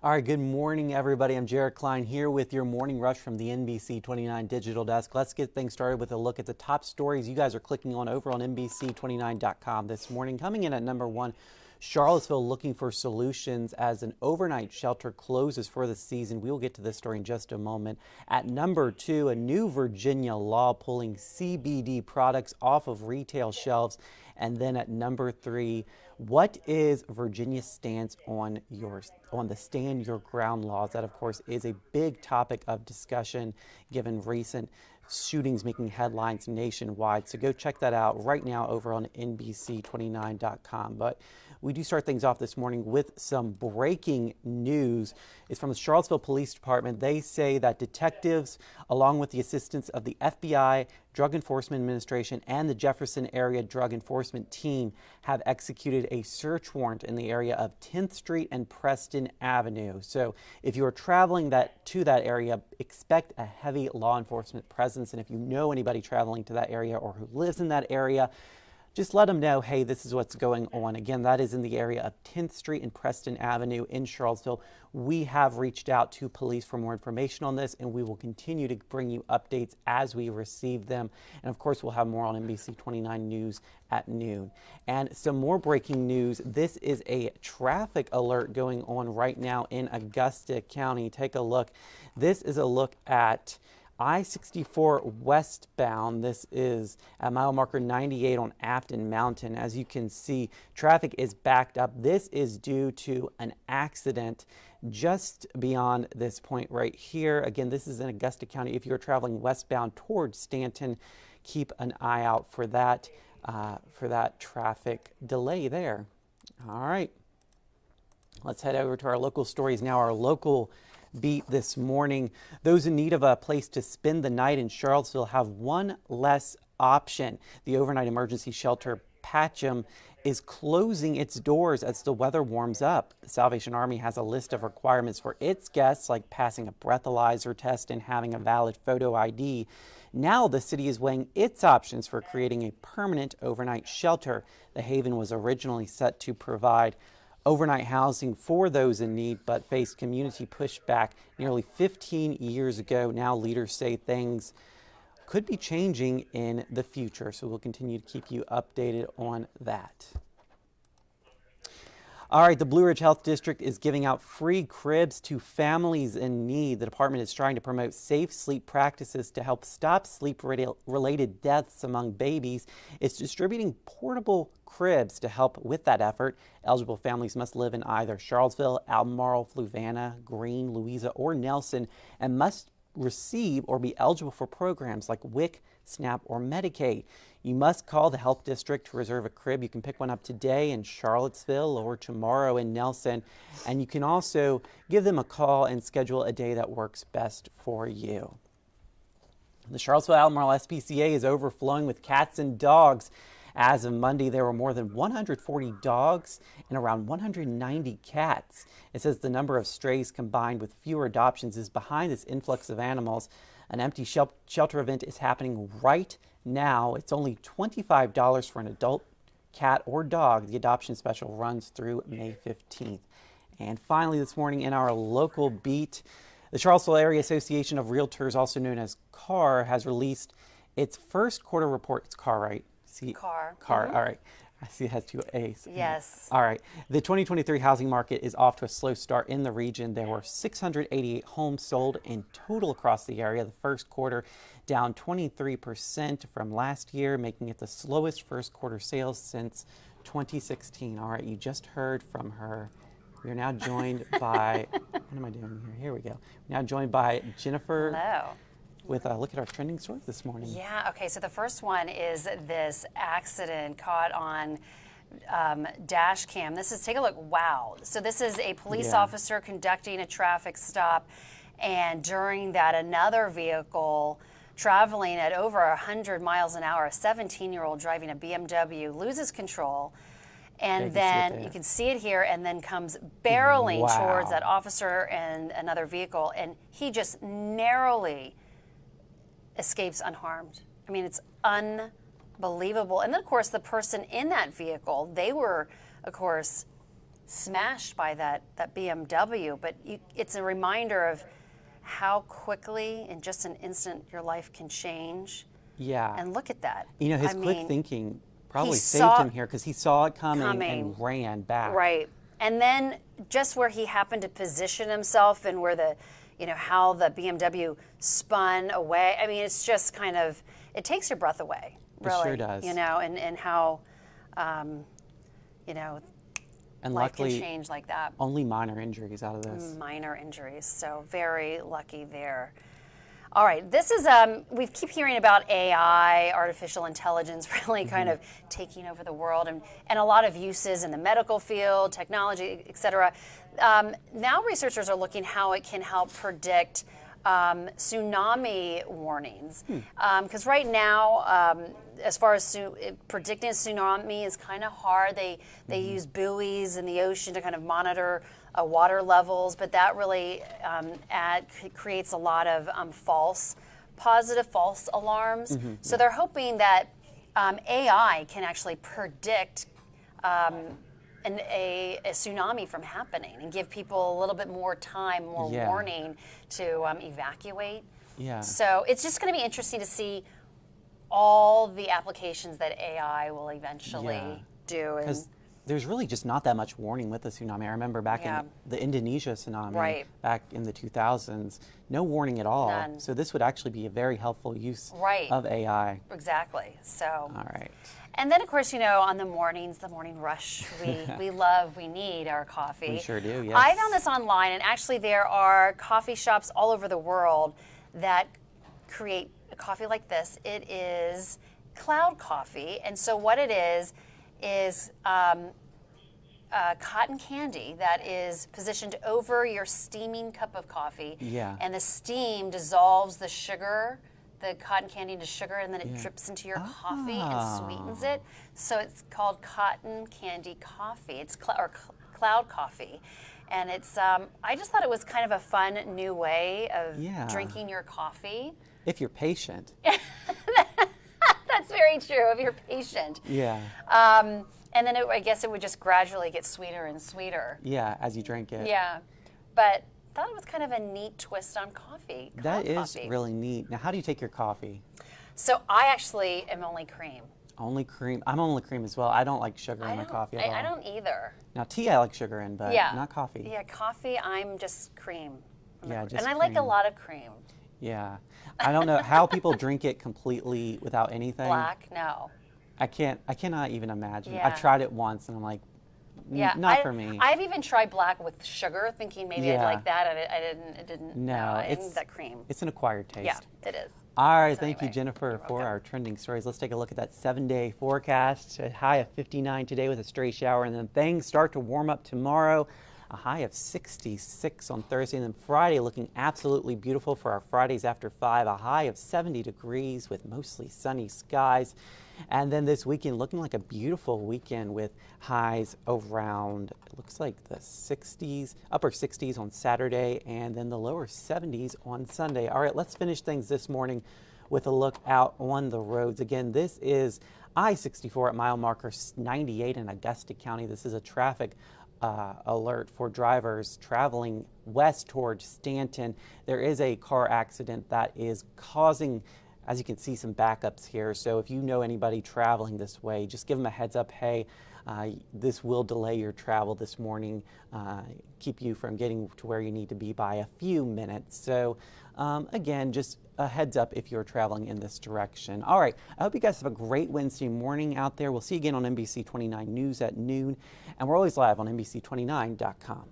All right, good morning, everybody. I'm Jared Klein here with your morning rush from the NBC 29 digital desk. Let's get things started with a look at the top stories you guys are clicking on over on NBC29.com this morning. Coming in at number one, Charlottesville looking for solutions as an overnight shelter closes for the season. We will get to this story in just a moment. At number two, a new Virginia law pulling CBD products off of retail shelves. And then at number three, what is Virginia's stance on the stand your ground laws? That, of course, is a big topic of discussion given recent shootings making headlines nationwide. So go check that out right now over on NBC29.com. But we do start things off this morning with some breaking news. It's from the Charlottesville Police Department. They say that detectives, along with the assistance of the FBI, Drug Enforcement Administration, and the Jefferson Area Drug Enforcement Team, have executed a search warrant in the area of 10th Street and Preston Avenue. So if you are traveling to that area, expect a heavy law enforcement presence. And if you know anybody traveling to that area or who lives in that area, just let them know, hey, this is what's going on. Again, that is in the area of 10th Street and Preston Avenue in Charlottesville. We have reached out to police for more information on this, and we will continue to bring you updates as we receive them. And of course, we'll have more on NBC 29 News at noon. And some more breaking news. This is a traffic alert going on right now in Augusta County. Take a look. This is a look at I-64 westbound. This is at mile marker 98 on Afton Mountain. As you can see, traffic is backed up. This is due to an accident just beyond this point right here. Again, this is in Augusta County. If you're traveling westbound towards Stanton, keep an eye out for that traffic delay there. All right, let's head over to our local stories now. Our local beat this morning. Those in need of a place to spend the night in Charlottesville have one less option. The overnight emergency shelter Patcham is closing its doors as the weather warms up. The Salvation Army has a list of requirements for its guests, like passing a breathalyzer test and having a valid photo ID. Now the city is weighing its options for creating a permanent overnight shelter. The Haven was originally set to provide overnight housing for those in need, but faced community pushback nearly 15 years ago. Now leaders say things could be changing in the future, so we'll continue to keep you updated on that. All right, the Blue Ridge Health District is giving out free cribs to families in need. The department is trying to promote safe sleep practices to help stop sleep-related deaths among babies. It's distributing portable cribs to help with that effort. Eligible families must live in either Charlottesville, Albemarle, Fluvanna, Greene, Louisa, or Nelson, and must receive or be eligible for programs like WIC, SNAP, or Medicaid. You must call the health district to reserve a crib. You can pick one up today in Charlottesville or tomorrow in Nelson. And you can also give them a call and schedule a day that works best for you. The Charlottesville Albemarle SPCA is overflowing with cats and dogs. As of Monday, there were more than 140 dogs and around 190 cats. It says the number of strays combined with fewer adoptions is behind this influx of animals. An empty shelter event is happening right now. It's only $25 for an adult cat or dog. The adoption special runs through May 15th. And finally this morning in our local beat, the Charlottesville Area Association of Realtors, also known as CAR, has released its first quarter report. It's CAR, right? CAR. Mm-hmm. All right. I see it has two A's. Yes. All right. The 2023 housing market is off to a slow start in the region. There were 688 homes sold in total across the area. The first quarter down 23% from last year, making it the slowest first quarter sales since 2016. All right. You just heard from her. We are now joined by, what am I doing here? Here we go. Now joined by Jennifer. Hello. With a look at our trending stories this morning. Yeah, okay, so the first one is this accident caught on dash cam. This is, take a look, wow. So this is a police officer conducting a traffic stop, and during that another vehicle traveling at over 100 miles an hour, a 17-year-old driving a BMW, loses control. And then you can see it here, and then comes barreling towards that officer and another vehicle, and he just narrowly escapes unharmed. I mean, it's unbelievable. And then, of course, the person in that vehicle, they were, of course, smashed by that BMW. But it's a reminder of how quickly, in just an instant, your life can change. Yeah. And look at that. You know, his I quick mean, thinking probably he saved saw him here because he saw it coming coming. and ran back. Right. And then just where he happened to position himself and where how the BMW spun away. I mean, it's just kind of, it takes your breath away, really. It sure does. And how, And life can luckily, change like that. only minor injuries out of this. Minor injuries. So very lucky there. All right, this is, we keep hearing about AI, artificial intelligence, really kind of taking over the world, and a lot of uses in the medical field, technology, et cetera. Now researchers are looking how it can help predict tsunami warnings. Because right now, as far as predicting a tsunami is kind of hard. They use buoys in the ocean to kind of monitor water levels, but that really creates a lot of false alarms. So they're hoping that AI can actually predict a tsunami from happening and give people a little bit more time, more warning to evacuate. Yeah. So it's just going to be interesting to see all the applications that AI will eventually do. Because there's really just not that much warning with the tsunami. I remember back in the Indonesia tsunami back in the 2000s, no warning at all. None. So this would actually be a very helpful use of AI. Exactly. So. All right. And then, of course, on the mornings, the morning rush, we need our coffee. We sure do, yes. I found this online, and actually there are coffee shops all over the world that create a coffee like this. It is cloud coffee, and so what it is cotton candy that is positioned over your steaming cup of coffee. Yeah. And the steam dissolves the sugar, the cotton candy into sugar, and then it drips into your coffee and sweetens it. So it's called cotton candy coffee. It's cloud coffee. And it's, I just thought it was kind of a fun new way of drinking your coffee. If you're patient. That's very true, if you're patient. Yeah. And then I guess it would just gradually get sweeter and sweeter. Yeah, as you drink it. Yeah. But I thought it was kind of a neat twist on coffee. That is really neat. Now, how do you take your coffee? So I actually am only cream. Only cream? I'm only cream as well. I don't like sugar in my coffee at all. I don't either. Now, tea I like sugar in, but not coffee. Yeah, coffee, I'm just cream. Just I like a lot of cream. Yeah. I don't know how people drink it completely without anything. Black, no. I cannot even imagine. Yeah. I've tried it once and I'm like, not for me. I've even tried black with sugar, thinking maybe I'd like that. It didn't. No, I it's need that cream. It's an acquired taste. Yeah, it is. All right, So thank you, anyway, Jennifer, for our trending stories. Let's take a look at that 7-day forecast. A high of 59 today with a stray shower, and then things start to warm up tomorrow. A high of 66 on Thursday, and then Friday looking absolutely beautiful for our Fridays after 5. A high of 70 degrees with mostly sunny skies. And then this weekend looking like a beautiful weekend with highs around, it looks like the 60s, upper 60s on Saturday, and then the lower 70s on Sunday. All right, let's finish things this morning with a look out on the roads. Again, this is I-64 at mile marker 98 in Augusta County. This is a traffic alert for drivers traveling west towards Stanton. There is a car accident that is causing, as you can see, some backups here. So if you know anybody traveling this way, just give them a heads up. Hey, this will delay your travel this morning, keep you from getting to where you need to be by a few minutes. So again, just a heads up if you're traveling in this direction. All right, I hope you guys have a great Wednesday morning out there. We'll see you again on NBC 29 News at noon, and we're always live on NBC29.com.